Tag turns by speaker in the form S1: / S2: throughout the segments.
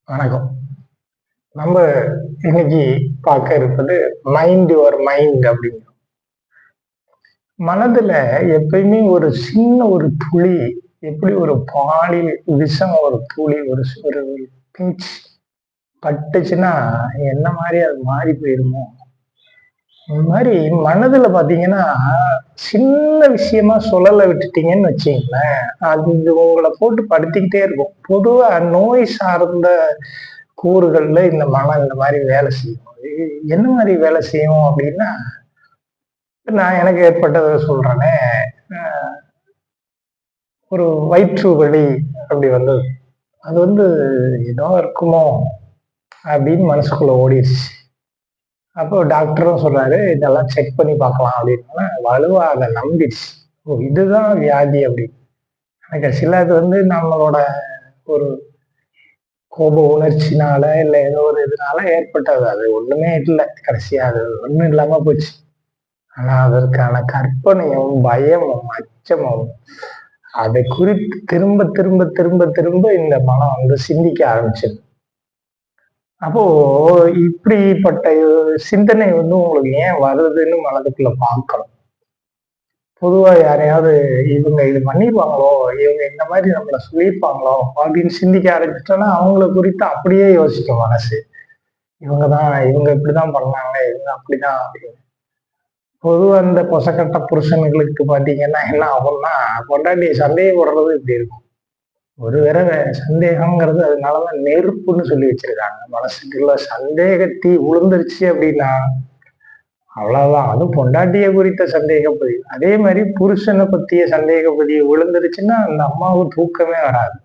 S1: வணக்கம். நம்ம இன்னைக்கு பார்க்க இருப்பது மைண்ட் யுவர் மைண்ட் அப்படின்னு. மனதுல எப்பயுமே ஒரு சின்ன ஒரு துளி, எப்படி ஒரு பாலில் விஷம் ஒரு துளி ஒரு பிஞ்ச் பட்டுச்சுன்னா என்ன மாதிரி அது மாறி போயிருமோ, இந்த மாதிரி மனதுல பாத்தீங்கன்னா சின்ன விஷயமா சுழல விட்டுட்டீங்கன்னு வச்சீங்களேன், அது உங்களை போட்டு படுத்திக்கிட்டே இருக்கும். பொதுவா நோய் சார்ந்த கூறுகள்ல இந்த மனம் இந்த மாதிரி வேலை செய்யும். என்ன மாதிரி வேலை செய்யும் அப்படின்னா, நான் எனக்கு ஏற்பட்டதை சொல்றேனே. ஒரு வயிற்று வலி அப்படி வந்தது. அது ஏதோ இருக்குமோ அப்படின்னு மனசுக்குள்ள ஓடிடுச்சு. அப்போ டாக்டரும் சொல்றாரு, இதெல்லாம் செக் பண்ணி பார்க்கலாம் அப்படின்னா, வலுவா அதை நம்பிடுச்சு. ஓ, இதுதான் வியாதி அப்படின்னு. கடைசியில அது நம்மளோட ஒரு கோப உணர்ச்சினால இல்ல ஏதோ ஒரு இதனால ஏற்பட்டது. அது ஒண்ணுமே இல்ல. கடைசியா அது ஒண்ணும் இல்லாம போச்சு. ஆனா அதற்கான கற்பனையும், பயமும், அச்சமும் அதை குறித்து திரும்ப திரும்ப திரும்ப திரும்ப இந்த மனம் சிந்திக்க ஆரம்பிச்சது. அப்போ இப்படிப்பட்ட சிந்தனை உங்களுக்கு ஏன் வருதுன்னு மனதுக்குள்ள பார்க்கணும். பொதுவா யாரையாவது இவங்க இது பண்ணிருவாங்களோ, இவங்க இந்த மாதிரி நம்மள சொல்லியிருப்பாங்களோ அப்படின்னு சிந்திக்க ஆரம்பிச்சிட்டோம்னா, அவங்கள குறித்து அப்படியே யோசிக்கும் மனசு. இவங்க இப்படிதான் பண்ணாங்க, இவங்க அப்படிதான் அப்படின்னு. பொதுவா இந்த பொசக்கட்ட புருஷன்களுக்கு பாத்தீங்கன்னா என்ன ஆகும்னா, பொண்டாட்டிய சந்தேகப்படுறது இப்படி இருக்கும். ஒரு தடவை சந்தேகம்ங்கிறது அதனாலதான் நெருப்புன்னு சொல்லி வச்சிருக்காங்க. மனசுக்குள்ள சந்தேக தீ உளுந்துருச்சு அப்படின்னா, அவ்வளவுதான். அதுவும் பொண்டாட்டிய குறித்த சந்தேகப்பதிவு. அதே மாதிரி புருஷனை பத்திய சந்தேகப்பதிவு விழுந்துருச்சுன்னா, அந்த அம்மாவுக்கு தூக்கமே வராது.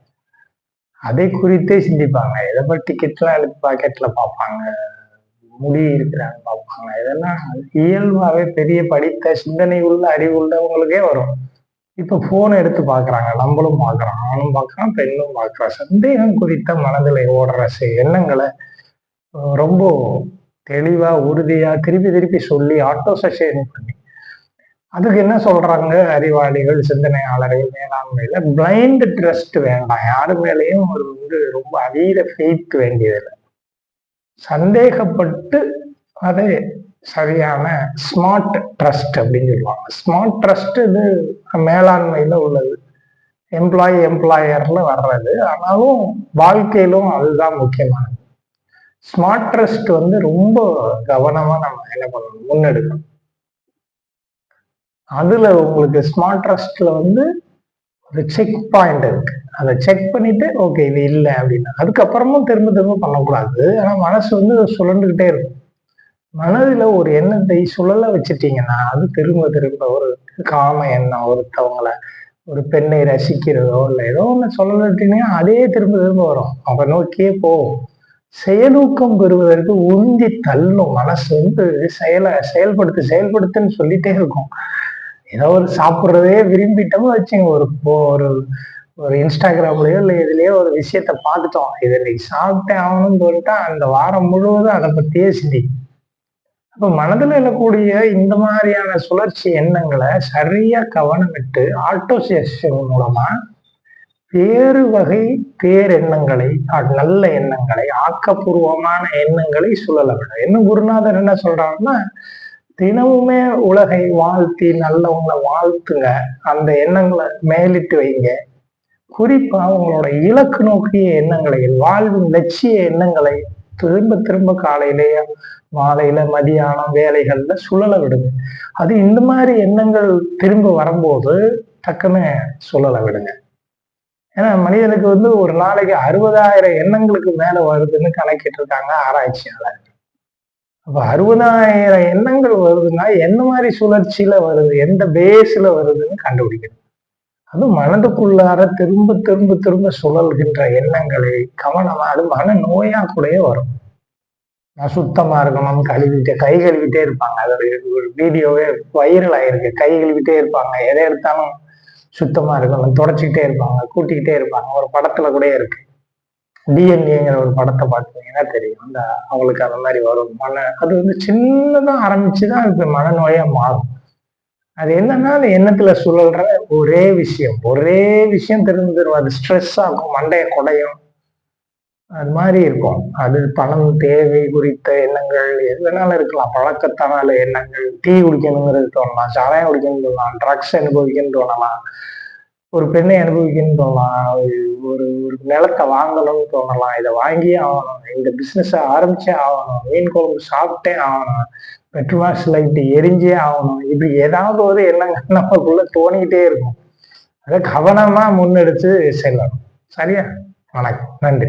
S1: அதை குறித்தே சிந்திப்பாங்க. எதை பத்தி டிக்கெட்லாம் எடுத்து பாக்கெட்ல பார்ப்பாங்க. முடி இருக்கிறான்னு பார்ப்பாங்க. இதெல்லாம் இயல்பாவே பெரிய படித்த சிந்தனை உள்ள அறிவு உள்ளவங்களுக்கே வரும். இப்ப போன் எடுத்து பாக்குறாங்க. நம்மளும் பாக்குறோம். ஆணும் பாக்குறான், பெண்ணும் பாக்குறான். சந்தேகம் குறித்த மனதில ஓடுற எண்ணங்களை ரொம்ப தெளிவா, உறுதியா திருப்பி திருப்பி சொல்லி ஆட்டோ சஜஷன் பண்ணி, அதுக்கு என்ன சொல்றாங்க அறிவாளிகள், சிந்தனையாளர்கள், மேலாண்மையில பிளைண்ட் ட்ரஸ்ட் வேண்டாம். யாரு மேலேயும் ஒரு ரொம்ப அதீத ஃபெய்த் வேண்டியதில்லை. சந்தேகப்பட்டு அதை சரியான ஸ்மார்ட் ட்ரஸ்ட் அப்படின்னு சொல்லுவாங்க. ஸ்மார்ட் ட்ரஸ்ட் இது மேலாண்மையில உள்ளது. எம்ப்ளாயர்ல வர்றது. ஆனாலும் வாழ்க்கையிலும் அதுதான் முக்கியமானது. ஸ்மார்ட் ட்ரஸ்ட் ரொம்ப கவனமா நம்ம என்ன பண்ணணும், முன்னெடுக்கணும். அதுல உங்களுக்கு ஸ்மார்ட் ட்ரஸ்ட்ல ஒரு செக் பாயிண்ட் இருக்கு. அதை செக் பண்ணிட்டு ஓகே இது இல்லை அப்படின்னா அதுக்கப்புறமும் திரும்ப திரும்ப பண்ணக்கூடாது. ஆனா மனசு சுழண்டுகிட்டே இருக்கும். மனதுல ஒரு எண்ணத்தை சுழல வச்சுட்டீங்கன்னா அது திரும்ப திரும்ப ஒரு காம எண்ணம், ஒருத்தவங்களை ஒரு பெண்ணை ரசிக்கிறதோ இல்ல ஏதோ ஒண்ணு சொல்லலட்டீங்கன்னா அதே திரும்ப திரும்ப வரும். அவ நோக்கியே போகும். செயலூக்கம் பெறுவதற்கு உந்தி தள்ளும். மனசு செயல்படுத்து செயல்படுத்துன்னு சொல்லிட்டே இருக்கும். ஏதோ ஒரு சாப்பிடுறதே விரும்பிட்டோம்னு வச்சுங்க, ஒரு ஒரு ஒரு இன்ஸ்டாகிராம்லயோ இல்ல எதுலயோ ஒரு விஷயத்த பார்த்துட்டோம், இதை இன்னைக்கு சாப்பிட்டே ஆகணும்னு சொல்லிட்டா அந்த வாரம் முழுவதும் அதை பத்தியே சிந்திக்கும். அப்ப மனதில் எழக்கூடிய இந்த மாதிரியான சுழற்சி எண்ணங்களை சரியா கவனமிட்டு ஆட்டோ சஜஷன் மூலமா வேறு வகை பேரெண்ணங்களை, நல்ல எண்ணங்களை, ஆக்கப்பூர்வமான எண்ணங்களை சுழல விடும். என்ன குருநாதர் என்ன சொல்றாருன்னா, தினமுமே உலகை வாழ்த்தி நல்லவங்களை வாழ்த்துங்க. அந்த எண்ணங்களை மேலிட்டு வைங்க. குறிப்பா உங்களோட இலக்கு நோக்கிய எண்ணங்களை, வாழ்வின் லட்சிய எண்ணங்களை திரும்ப திரும்ப காலையிலேயே, மாலையில, மதியானம் வேலைகள்ல சுழல விடுங்க. அது இந்த மாதிரி எண்ணங்கள் திரும்ப வரும்போது டக்குன்னு சுழல விடுங்க. ஏன்னா மனிதனுக்கு ஒரு நாளைக்கு 60,000 எண்ணங்களுக்கு மேல வருதுன்னு கணக்கிட்டு இருக்காங்க ஆராய்ச்சியாளர். அப்ப 60,000 எண்ணங்கள் வருதுன்னா என்ன மாதிரி சுழற்சியில வருது, எந்த பேஸ்ல வருதுன்னு கண்டுபிடிக்கணும். அதுவும் மனதுக்குள்ளார திரும்ப திரும்ப திரும்ப சுழல்கின்ற எண்ணங்களை கவனமா, அது மன நோயா கூடயே வரும். நான் சுத்தமா இருக்கணும், கை கழுவிட்டே இருப்பாங்க. அது ஒரு வீடியோவே வைரல் ஆயிருக்கு. கை கழுவிட்டே இருப்பாங்க, எதை எடுத்தாலும் சுத்தமா இருக்கணும், தொடச்சிக்கிட்டே இருப்பாங்க, கூட்டிக்கிட்டே இருப்பாங்க. ஒரு படத்துல கூட இருக்கு. டிஎன்ஏங்கிற ஒரு படத்தை பார்த்தீங்கன்னா தெரியும். அவங்களுக்கு அந்த மாதிரி வரும். அது சின்னதா ஆரம்பிச்சுதான் அது மனநோயா மாறும். அது என்னன்னா அந்த எண்ணத்துல சுழல்ற ஒரே விஷயம் திரும்ப திரும்ப அது ஸ்ட்ரெஸ் ஆகும், மண்டைய குடையும். அது மாதிரி இருக்கும். அது பணம் தேவை குறித்த எண்ணங்கள் எது வேணாலும் இருக்கலாம். பழக்கத்தால எண்ணங்கள், டீ குடிக்கணுங்கிறது தோணலாம், சாராயம் குடிக்கணும்னு தோணலாம், ட்ரக்ஸ் அனுபவிக்கணும்னு தோணலாம், ஒரு பெண்ணை அனுபவிக்கணும்னு தோணலாம், ஒரு ஒரு நிலத்தை வாங்கணும்னு தோணலாம், இதை வாங்கியே ஆகணும், இந்த பிசினஸ் ஆரம்பிச்சே ஆகணும், மீன் குழம்பு சாப்பிட்டே ஆகணும், பெட்ரோல் லைட் எரிஞ்சே ஆகணும். இப்படி ஏதாவது ஒரு எண்ணங்கள் நமக்குள்ள தோணிக்கிட்டே இருக்கும். அதை கவனமா முன்னெடுத்து செல்லணும். சரியா? வணக்கம், நன்றி.